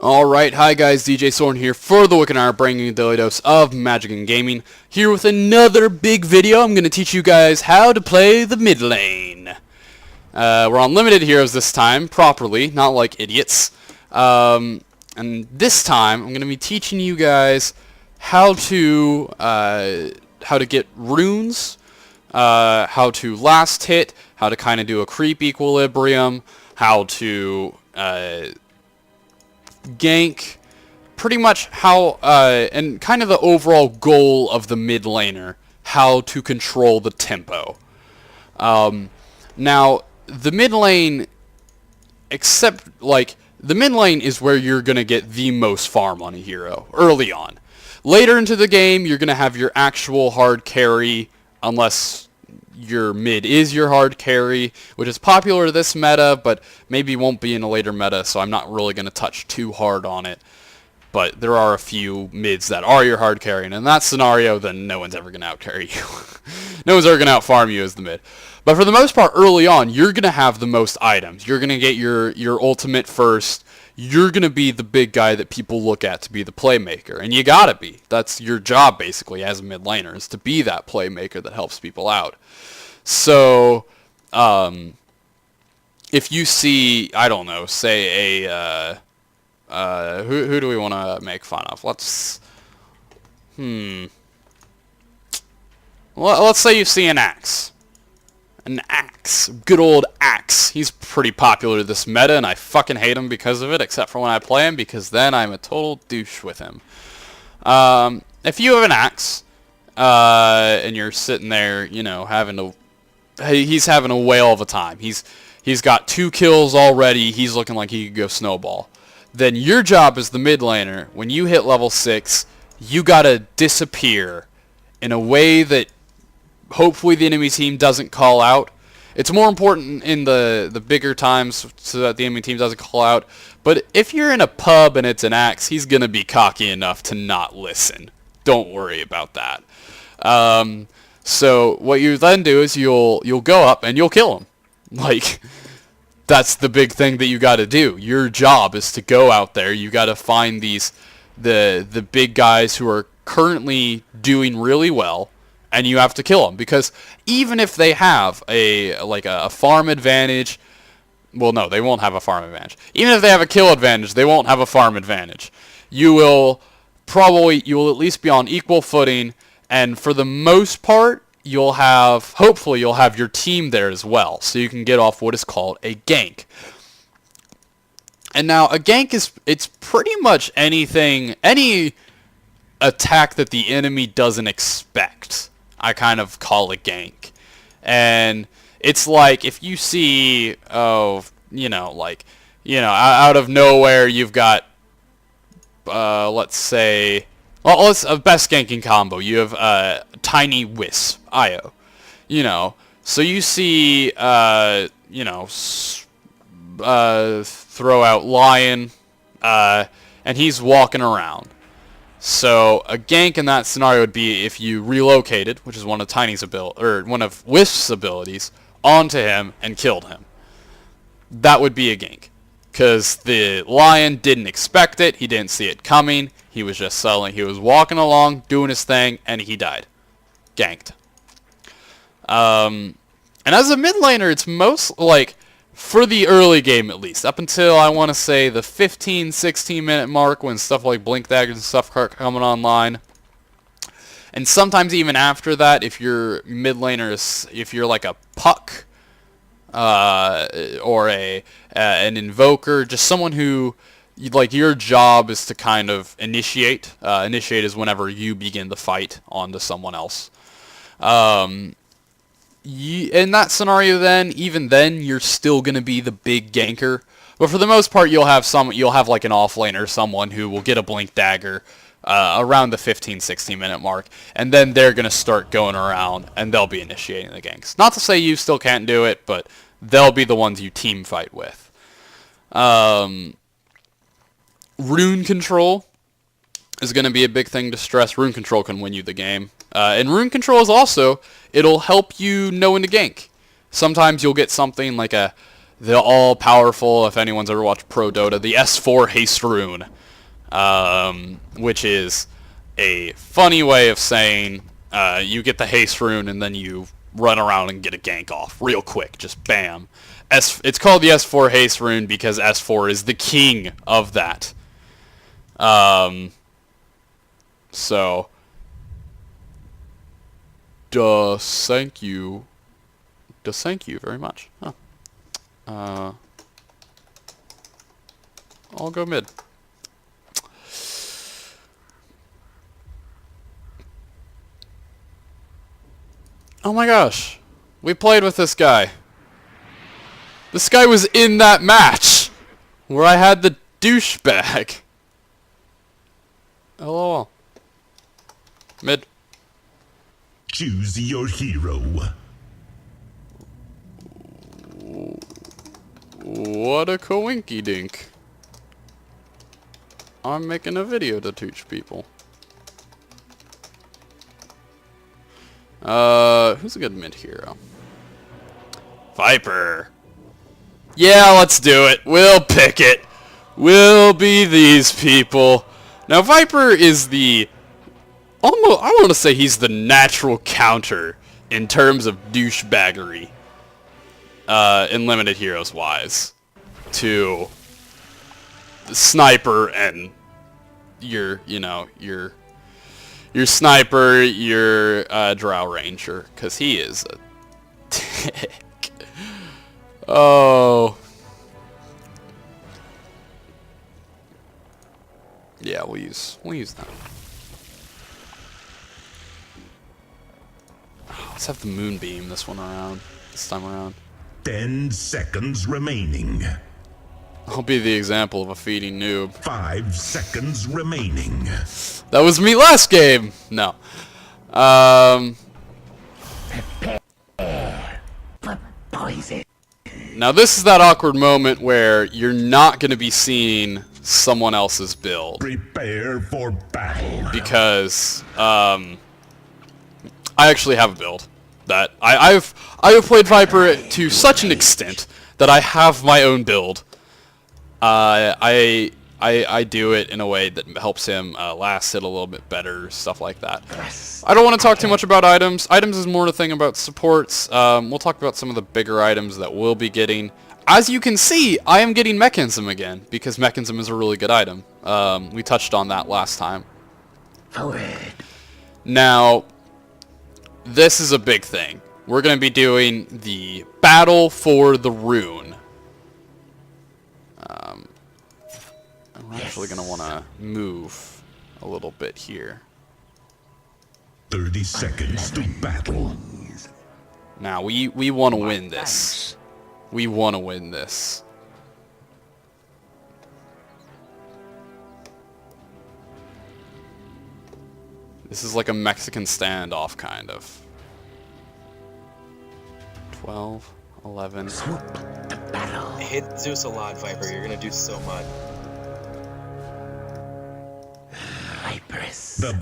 Alright, hi guys, DJ Soren here for the Wicked Hour, bringing you a daily dose of Magic and Gaming. Here with another big video. I'm going to teach you guys how to play the mid lane. We're on limited heroes this time, properly, not like idiots. And this time, I'm going to be teaching you guys how to get runes, how to last hit, how to kind of do a creep equilibrium, how to gank, pretty much how, and kind of the overall goal of the mid laner, how to control the tempo. Now, the mid lane, the mid lane is where you're going to get the most farm on a hero, early on. Later into the game, you're going to have your actual hard carry, unless your mid is your hard carry, which is popular this meta, but maybe won't be in a later meta, so I'm not really going to touch too hard on it. But there are a few mids that are your hard carry, and in that scenario, then no one's ever going to out-carry you. No one's ever going to out-farm you as the mid. But for the most part, early on, you're going to have the most items. You're going to get your ultimate first. You're going to be the big guy that people look at to be the playmaker, and you gotta be. That's your job, basically, as a mid laner, is to be that playmaker that helps people out. So, if you see, I don't know, say who do we want to make fun of? Let's say you see an Axe. An Axe. Good old Axe. He's pretty popular this meta, and I fucking hate him because of it, except for when I play him, because then I'm a total douche with him. If you have an Axe, and you're sitting there, you know, he's having a whale of a time. He's got 2 kills already. He's looking like he could go snowball. Then your job as the mid laner, when you hit level 6, you gotta disappear in a way that hopefully the enemy team doesn't call out. It's more important in the bigger times so that the enemy team doesn't call out. But if you're in a pub and it's an Axe, he's going to be cocky enough to not listen. Don't worry about that. So what you then do is you'll go up and you'll kill him. Like, that's the big thing that you got to do. Your job is to go out there. You got to find the big guys who are currently doing really well, and you have to kill them, because even if they have a farm advantage, well, no, they won't have a farm advantage. Even if they have a kill advantage, they won't have a farm advantage. You will at least be on equal footing, and for the most part, hopefully you'll have your team there as well, so you can get off what is called a gank. And now a gank it's pretty much any attack that the enemy doesn't expect. I kind of call it gank. And it's like if you see, out of nowhere you've got, let's say, let's a best ganking combo. You have Tiny Wisp, IO. So you see, throw out Lion, and he's walking around. So a gank in that scenario would be if you relocated, which is one of one of Wisp's abilities, onto him and killed him. That would be a gank, because the Lion didn't expect it. He didn't see it coming. He was just he was walking along, doing his thing, and he died. Ganked. And as a mid laner, it's most for the early game at least, up until I want to say the 15-16 minute mark, when stuff like Blink Daggers and stuff are coming online. And sometimes even after that, if your mid laner if you're like a Puck, or an Invoker, just someone who, your job is to kind of initiate. Initiate is whenever you begin the fight onto someone else. In that scenario, even then, you're still going to be the big ganker. But for the most part, you'll have like an offlaner, someone who will get a Blink Dagger around the 15-16 minute mark, and then they're going to start going around, and they'll be initiating the ganks. Not to say you still can't do it, but they'll be the ones you team fight with. Rune control is going to be a big thing to stress. Rune control can win you the game. And rune control is also, it'll help you know when to gank. Sometimes you'll get something like the all-powerful, if anyone's ever watched Pro Dota, the S4 haste rune, which is a funny way of saying you get the haste rune and then you run around and get a gank off real quick, just bam. It's called the S4 haste rune because S4 is the king of that. So, thank you very much. Huh. I'll go mid. Oh my gosh, we played with this guy. This guy was in that match where I had the douchebag. LOL. Mid. Choose your hero. What a coinky dink. I'm making a video to teach people. Who's a good mid hero? Viper. Yeah, let's do it. We'll pick it. We'll be these people. Now, Viper is the... almost, I want to say he's the natural counter in terms of douchebaggery. In limited heroes wise. To the sniper and your sniper, your drow ranger. Because he is a dick. Oh. Yeah, we'll use that. Let's have the moonbeam this time around. 10 seconds remaining. I'll be the example of a feeding noob. 5 seconds remaining. That was me last game. No. Poison. Now this is that awkward moment where you're not going to be seeing someone else's build. Prepare for battle. Because I actually have a build that I've played Viper to such an extent that I have my own build. I do it in a way that helps him last it a little bit better, stuff like that. I don't want to talk too much about items. Items is more the thing about supports. We'll talk about some of the bigger items that we'll be getting. As you can see, I am getting Mechanism again, because Mechanism is a really good item. We touched on that last time. Forward. Now, this is a big thing. We're going to be doing the battle for the rune. I'm actually going to want to move a little bit here. 30 seconds to battle. Now, we want to win this. We want to win this. This is like a Mexican standoff, kind of. 12, 11. Hit Zeus a lot, Viper. You're gonna do so much.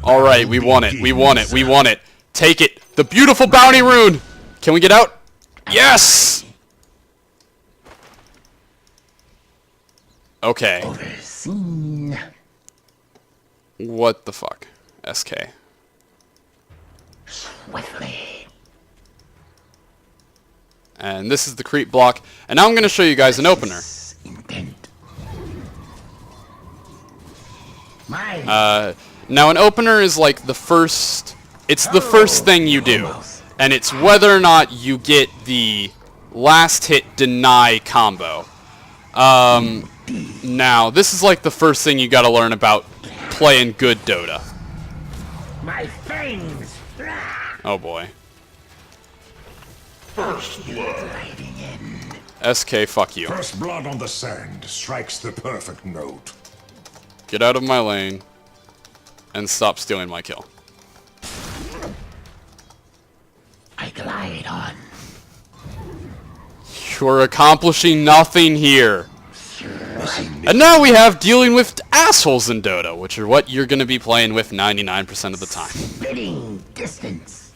Alright, we won it. We won it. We won it. Take it. The beautiful bounty rune! Can we get out? Yes! Okay. What the fuck? SK. And this is the creep block. And now I'm going to show you guys an opener. Now an opener is like the first... It's the first thing you do. And it's whether or not you get the last hit deny combo. Now, this is like the first thing you gotta learn about playing good Dota. My fangs. Oh boy. First blood. SK, fuck you. First blood on the sand strikes the perfect note. Get out of my lane. And stop stealing my kill. I glide on. You're accomplishing nothing here. And now we have dealing with assholes in Dota, which are what you're going to be playing with 99% of the time. Spitting distance.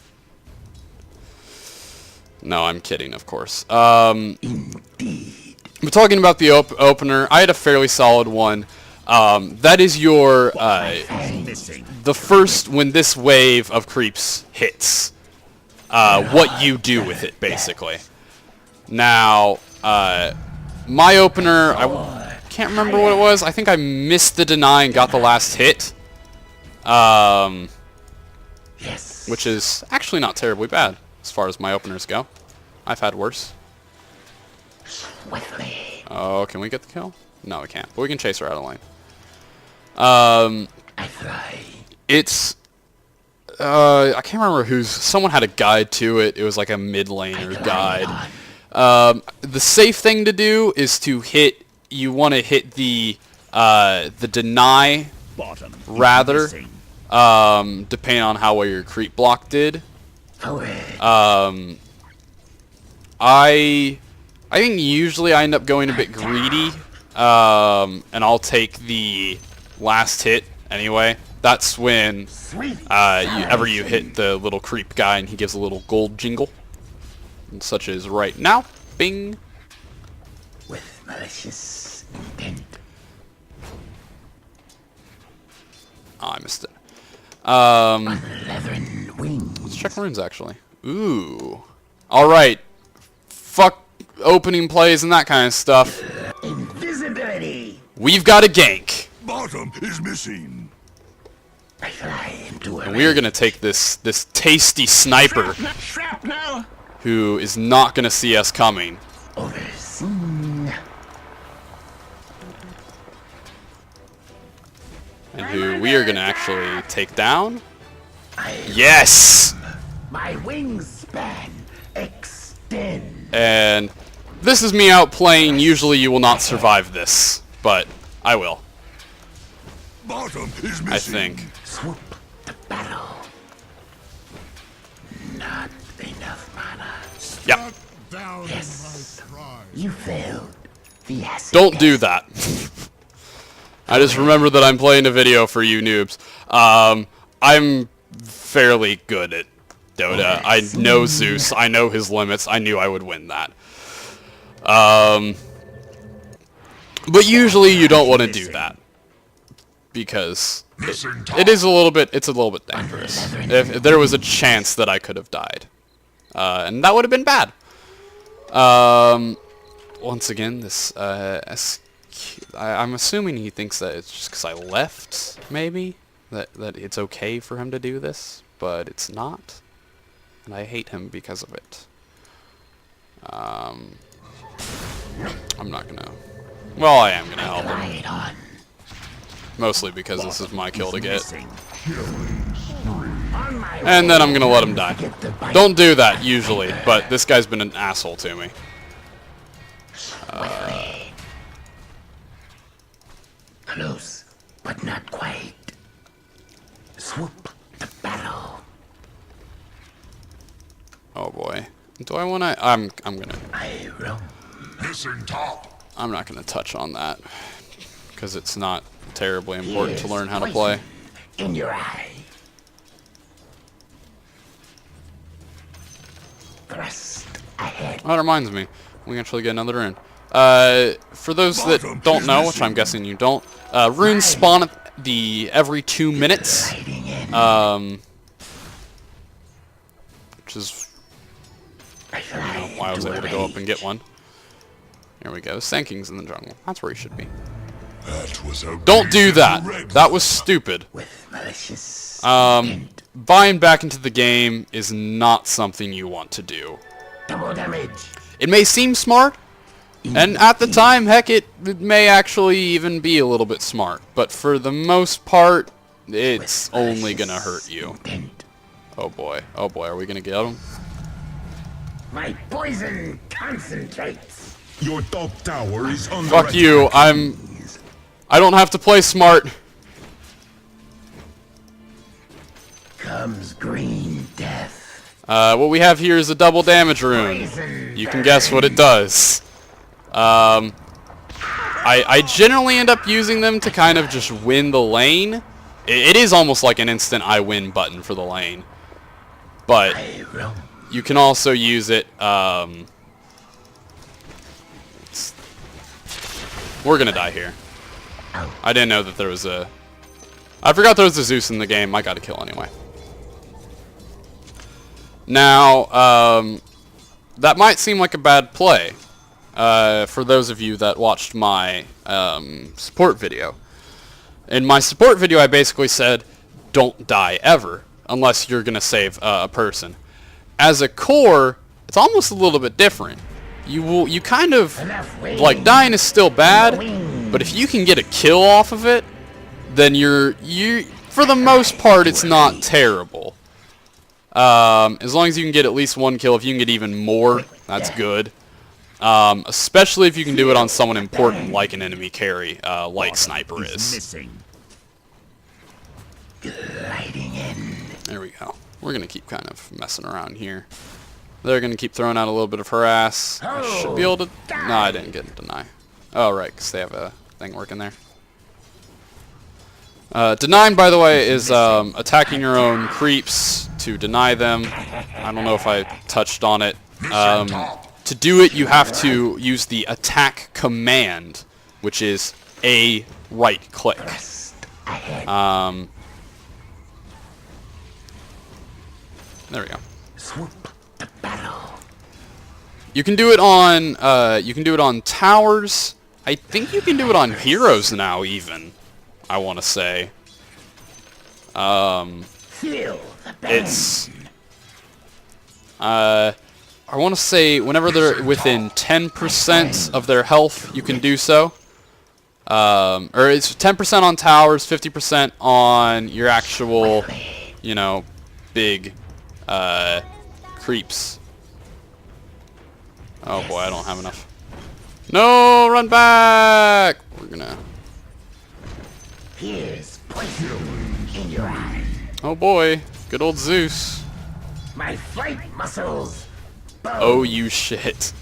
No, I'm kidding, of course. Indeed. But talking about the opener, I had a fairly solid one. That is your the first when this wave of creeps hits. What you do with it, basically. Now, my opener, I can't remember what it was. I think I missed the deny and got the last hit. Which is actually not terribly bad as far as my openers go. I've had worse. Oh, can we get the kill? No, we can't. But we can chase her out of lane. It's... I can't remember who's... Someone had a guide to it. It was like a mid laner guide. The safe thing to do is to hit... You want to hit the deny rather, depending on how well your creep block did. I think usually I end up going a bit greedy, and I'll take the last hit anyway. That's when you hit the little creep guy and he gives a little gold jingle, such as right now. Bing. With malicious intent. Oh, I missed it. Leathern wings. Let's check runes actually. Ooh. All right. Fuck opening plays and that kind of stuff. Invisibility. We've got a gank. Bottom is missing. I fly into a And we are going to take this tasty sniper who is not going to see us coming. overseen. And who we are going to actually take down. Yes! My wingspan extend. And this is me outplaying. Usually you will not survive this, but I will. Bottom is missing. I think. Swoop to battle. Not enough mana. Yep. Down Yes. my pride. You failed. The acid Don't do test. that. I just remember that I'm playing a video for you noobs. I'm fairly good at Dota. I know Zeus. I know his limits. I knew I would win that. But usually you don't want to do that because it is a little bit. It's a little bit dangerous. If there was a chance that I could have died, and that would have been bad. Once again, this I'm assuming he thinks that it's just because I left, maybe that it's okay for him to do this, but it's not, and I hate him because of it. I'm not gonna. Well, I am gonna help him. Right on. Mostly because this is my kill to get. On my And then I'm gonna let him die. get the bite. Don't do that, usually, but this guy's been an asshole to me. Close, but not quite. Swoop to battle. Oh boy. Do I wanna... I'm gonna... I roam. Missing top. I'm not gonna touch on that. Because it's not terribly important to learn how to play. In your eye. Thrust ahead. Oh, that reminds me. We actually get another rune. For those that don't know, which I'm guessing you don't, runes spawn at every 2 minutes. Hiding in. Which is I fly why I was into able a to go up and rage. get one. Here we go. Sanking's in the jungle. That's where he should be. That was a Don't do reason that. to red That was stupid. With malicious Buying back into the game is not something you want to do. double damage. It may seem smart, and at the time, heck, it may actually even be a little bit smart. But for the most part, it's only gonna hurt you. Intent. Oh boy, are we gonna get him? My poison concentrates. Your top tower is under Fuck you, I don't have to play smart. Comes green death. What we have here is a double damage rune. Poison. You can guess what it does. I generally end up using them to kind of just win the lane. It is almost like an instant I win button for the lane. But I roam. you can also use it, We're gonna die here. I didn't know that there was a... I forgot there was a Zeus in the game. I got to kill anyway. Now, that might seem like a bad play for those of you that watched my support video. In my support video, I basically said, don't die ever, unless you're going to save a person. As a core, it's almost a little bit different. You kind of, like, dying is still bad, but if you can get a kill off of it, then you for the most part, it's not terrible. As long as you can get at least one kill, if you can get even more, that's good. Especially if you can do it on someone important like an enemy carry, like Sniper is. There we go. We're going to keep kind of messing around here. They're going to keep throwing out a little bit of harass. I should be able to... No, I didn't get deny. Oh, right, because they have a thing working there. Denying, by the way, is attacking your own creeps to deny them. I don't know if I touched on it. To do it, you have to use the attack command, which is a right click. There we go. You can do it on towers. I think you can do it on heroes now, even. I want to say. It's... I want to say whenever they're within 10% of their health, you can do so. Or it's 10% on towers, 50% on your actual, you know, big creeps. Oh boy, I don't have enough. No, run back! We're gonna... Here's poison in your eye. Oh boy, good old Zeus. My flight muscles. Oh, you shit.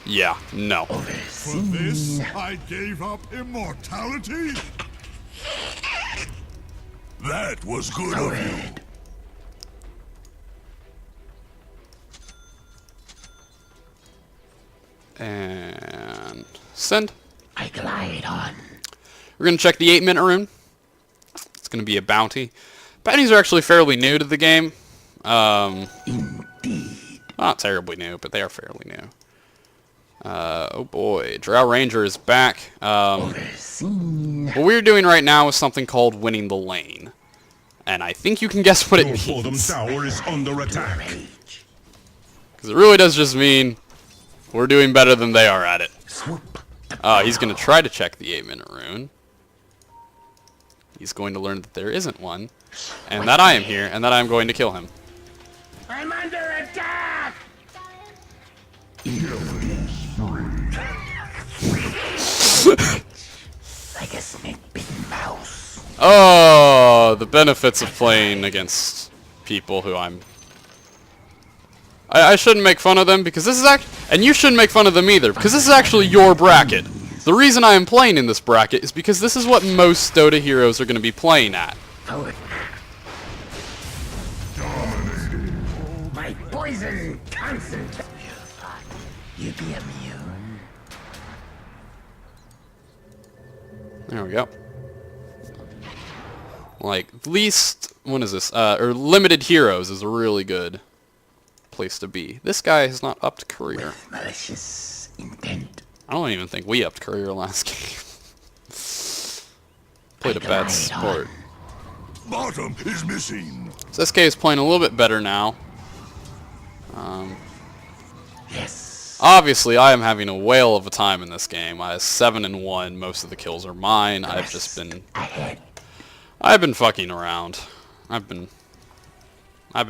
Yeah, no. For this, I gave up immortality? That was good of you. And send. I glide on. We're going to check the 8-minute rune. It's going to be a bounty. Bounties are actually fairly new to the game. Indeed. Not terribly new, but they are fairly new. Oh boy, Drow Ranger is back. What we're doing right now is something called winning the lane. And I think you can guess what it means. Tower is under attack. Because it really does just mean we're doing better than they are at it. He's going to try to check the 8-minute rune. He's going to learn that there isn't one. And that I am here, and that I am going to kill him. I'm under attack! Like a snake-bitten mouse. Oh, the benefits of playing against people who I shouldn't make fun of them, because this is and you shouldn't make fun of them either, because this is actually your bracket. The reason I am playing in this bracket is because this is what most Dota heroes are going to be playing at. My poison concentrate. You thought you'd be immune. There we go. Like, least, what is this? Or limited heroes is a really good place to be. This guy has not upped career. Malicious intent. I don't even think we upped career last game. Played a bad sport. Bottom is missing. So SK is playing a little bit better now. Yes. Obviously, I am having a whale of a time in this game. I have 7-1. Most of the kills are mine. I've been fucking around. I've been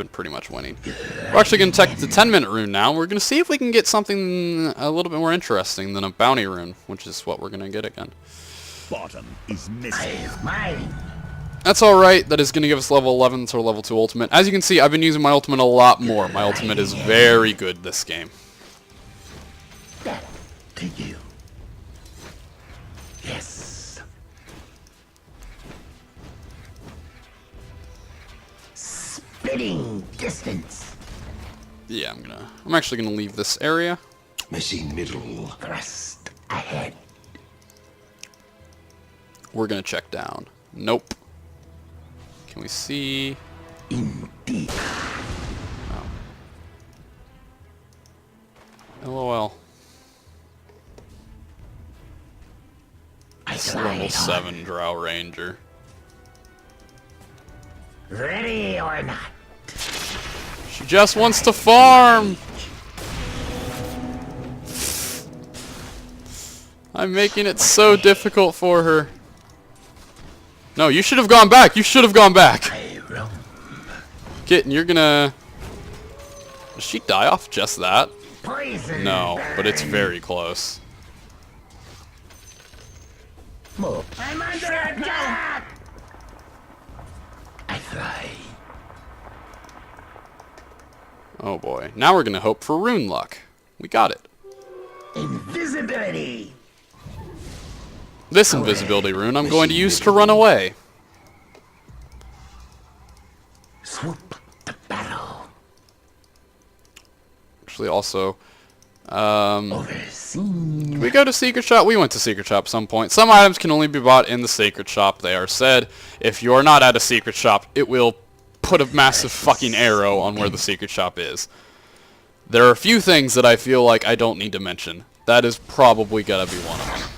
pretty much winning. We're actually going to check the 10-minute rune now. We're going to see if we can get something a little bit more interesting than a bounty rune, which is what we're going to get again. Bottom is missing. Mine. That's alright. That is going to give us level 11 to level 2 ultimate. As you can see, I've been using my ultimate a lot more. My ultimate is very good this game. That to you. Yes. Spitting distance. Yeah, I'm actually gonna leave this area. Machine middle. Thrust ahead. We're gonna check down. Nope. Can we see? Indeed. LOL. It's level 7 Drow Ranger. Ready or not? She just wants to farm! I'm making it so difficult for her. No, you should have gone back! You should have gone back! Kitten, you're gonna... Does she die off just that? Poison. No, but it's very close. Move. I'm under attack. I fly. Oh boy. Now we're gonna hope for rune luck. We got it. Invisibility. This invisibility rune I'm going to use to run away. Swoop the battle. Actually, also... Overseen. Did we go to Secret Shop? We went to Secret Shop at some point. Some items can only be bought in the Secret Shop. They are said, if you're not at a Secret Shop, it will put a massive fucking arrow on where the Secret Shop is. There are a few things that I feel like I don't need to mention. That is probably gotta be one of them.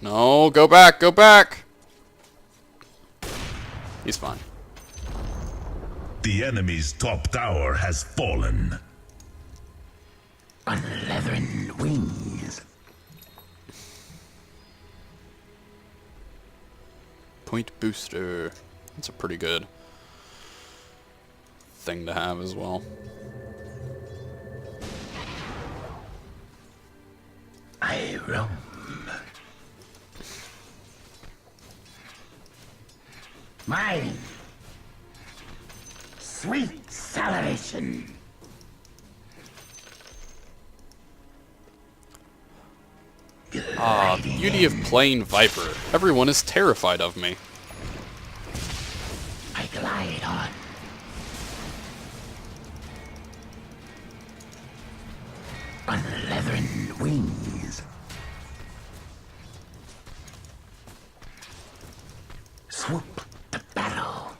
No, go back, go back! He's fine. The enemy's top tower has fallen. On leathern wings. Point booster. That's a pretty good thing to have as well. I roam. Mine. Sweet salivation. Ah, beauty of plain Viper. Everyone is terrified of me. I glide on. On leathern wings. Swoop the battle.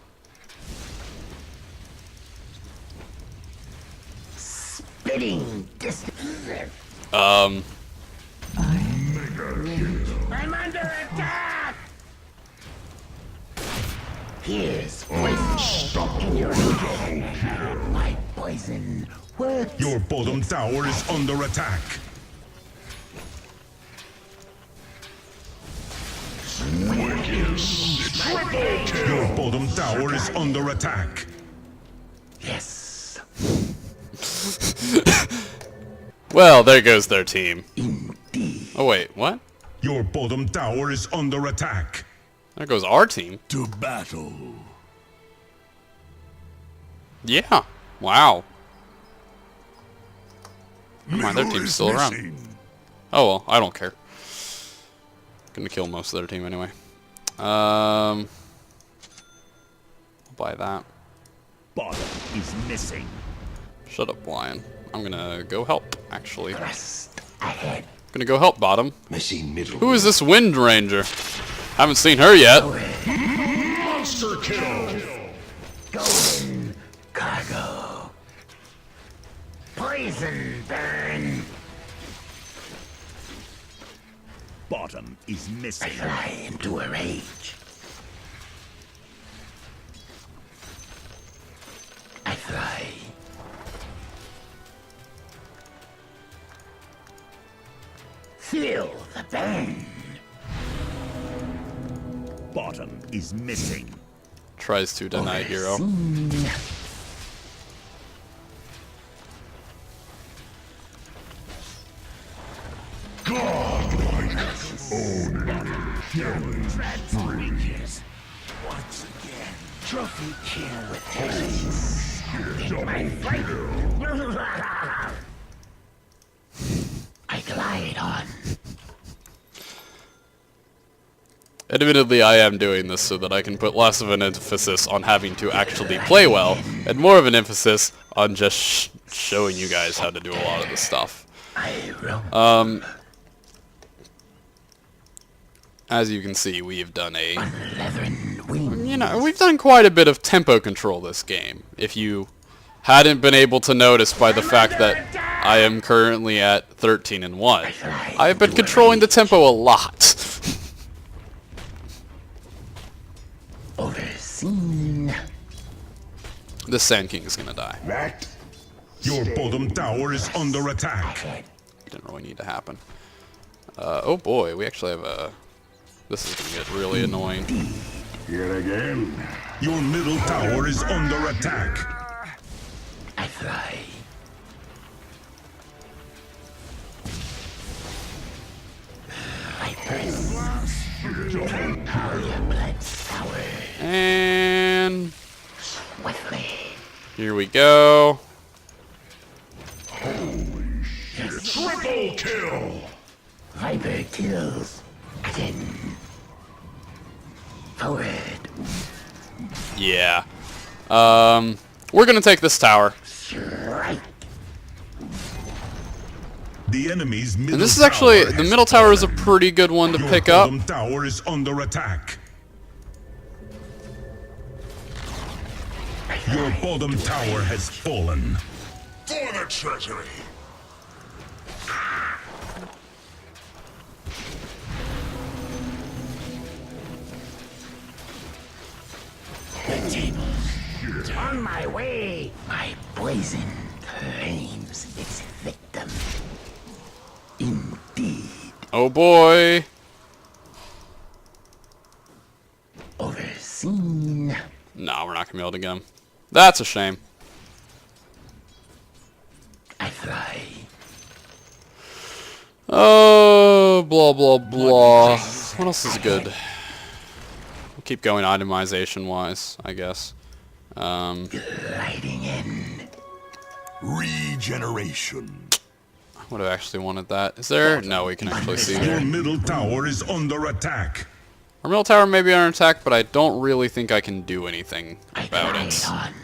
Spitting distance. I'm under attack! Here's poison in your hand. My poison works. Your bottom tower is under attack. Your bottom tower is under attack. Yes. Well, there goes their team. Indeed. Oh wait, what? Your bottom tower is under attack. There goes our team. To battle. Yeah. Wow. Come on, their team's still around. Oh well, I don't care. Gonna kill most of their team anyway. I'll buy that. Bottom is missing. Shut up, Lion. I'm gonna go help, actually. Thrust ahead. Gonna go help bottom. Machine middle. Who is this Wind Ranger? Haven't seen her yet. Monster kill. Golden cargo. Poison burn. Bottom is I missing. fly into a rage. I fly. Feel the burn. Bottom is missing. Tries to deny hero. Overseen. Once again, trophy kill with haste. In my fight. I glide on. Admittedly, I am doing this so that I can put less of an emphasis on having to actually play well, and more of an emphasis on just showing you guys how to do a lot of this stuff. As you can see, we have done we've done quite a bit of tempo control this game. If you hadn't been able to notice by the fact that I am currently at 13-1, I have been controlling the tempo a lot. Overseen. The Sand King is gonna die. That Your bottom tower is under attack. Didn't really need to happen. Oh boy, we actually have a... This is gonna get really annoying. yet again. Your middle tower is under attack. I fly. Vipers. Your blood sour. And... Swiftly. here we go. Triple kill! Viper kills. Again. Forward. Yeah. We're gonna take this tower. Strike. The enemy's middle And this is actually... tower the has middle tower is a fallen. pretty good one to Your pick up. bottom tower is under attack. Your bottom tower has fallen. For the treasury! The table. On my way. My poison claims its victim. Indeed. Oh boy. Overseen. No, we're not gonna be able to get him. That's a shame. I fly. Oh, blah, blah, blah. What else is good? We'll keep going itemization-wise, I guess. Gliding in. Regeneration. I would have actually wanted that. Is there? No, we can actually see Your here. middle tower is under attack. Our middle tower may be under attack, but I don't really think I can do anything I about glide it. on.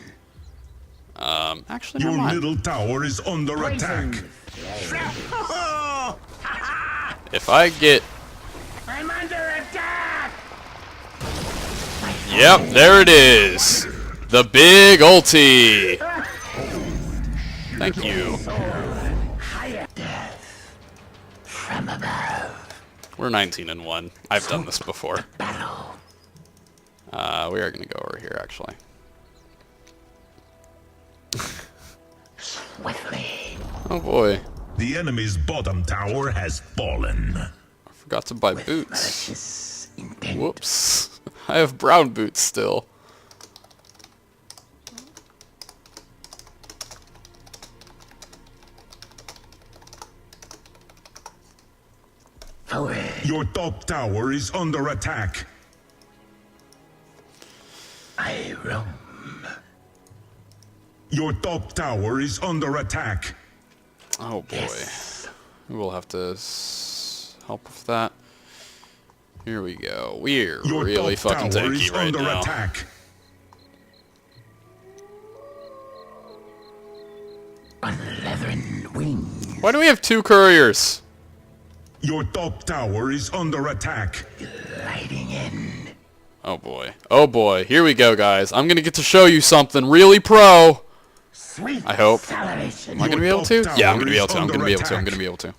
Actually, Your never mind. middle tower is under attack. If I get... I'm under attack. Yep, there it is. The big ulti. Thank you. Higher death. From above. We're 19-1. I've done this before. Battle. We are gonna go over here, actually. Swiftly. Oh boy. The enemy's bottom tower has fallen. I forgot to buy boots. Malicious intent. Whoops. I have brown boots still. Forward. Your top tower is under attack. I roam. Your top tower is under attack. Oh boy. Yes. We'll have to help with that. Here we go. We're Your really top fucking tower tanky is right under now. attack. Unleavened wings. Why do we have 2 couriers? Your top tower is under attack. Gliding in. Oh boy. Oh boy. Here we go, guys. I'm gonna get to show you something really pro. Sweet I hope. salivation. Am I gonna be able Your to? top Yeah, I'm tower gonna be is able to. I'm under gonna be able to. I'm attack. gonna be able to.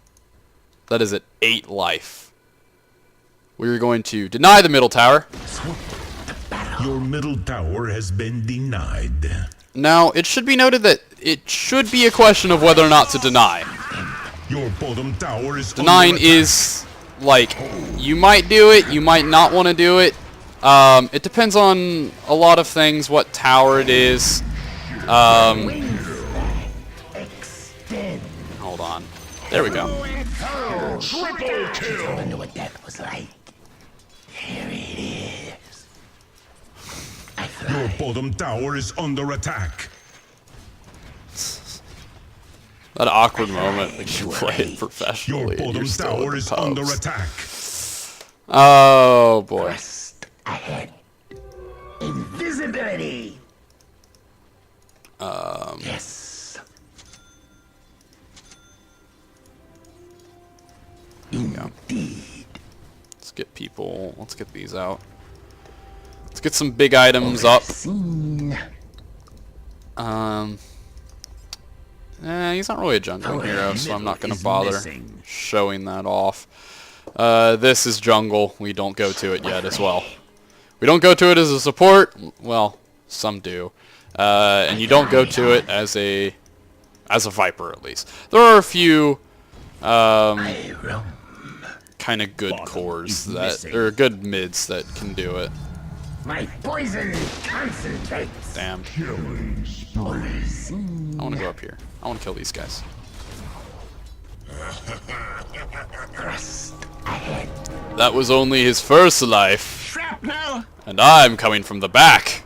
That is at 8 life. We're going to deny the middle tower. Your middle tower has been denied. Now, it should be noted that it should be a question of whether or not to deny. Your bottom tower is Denying under attack. is, like, you might do it, you might not want to do it. It depends on a lot of things, what tower it is. Extend. Hold on. There we go. Triple kill! I wonder what that was like. Here it is. I Your fly. bottom tower is under attack. That awkward moment when you play it Your professionally and bottom you're still tower in is the under pubs. attack. Oh boy. Thrust ahead. Invisibility. Yes. Indeed. Let's get people. Let's get these out. Let's get some big items up. Seen. He's not really a jungling hero, so I'm not going to is bother missing. showing that off. This is jungle. We don't go to it yet as well. We don't go to it as a support. Well, some do. And you don't go to it as a Viper, at least. There are a few kind of good cores that, or good mids that can do it. My poison concentrates. Damn. I want to go up here. I want to kill these guys. Thrust ahead. That was only his first life. Shrapnel. And I'm coming from the back.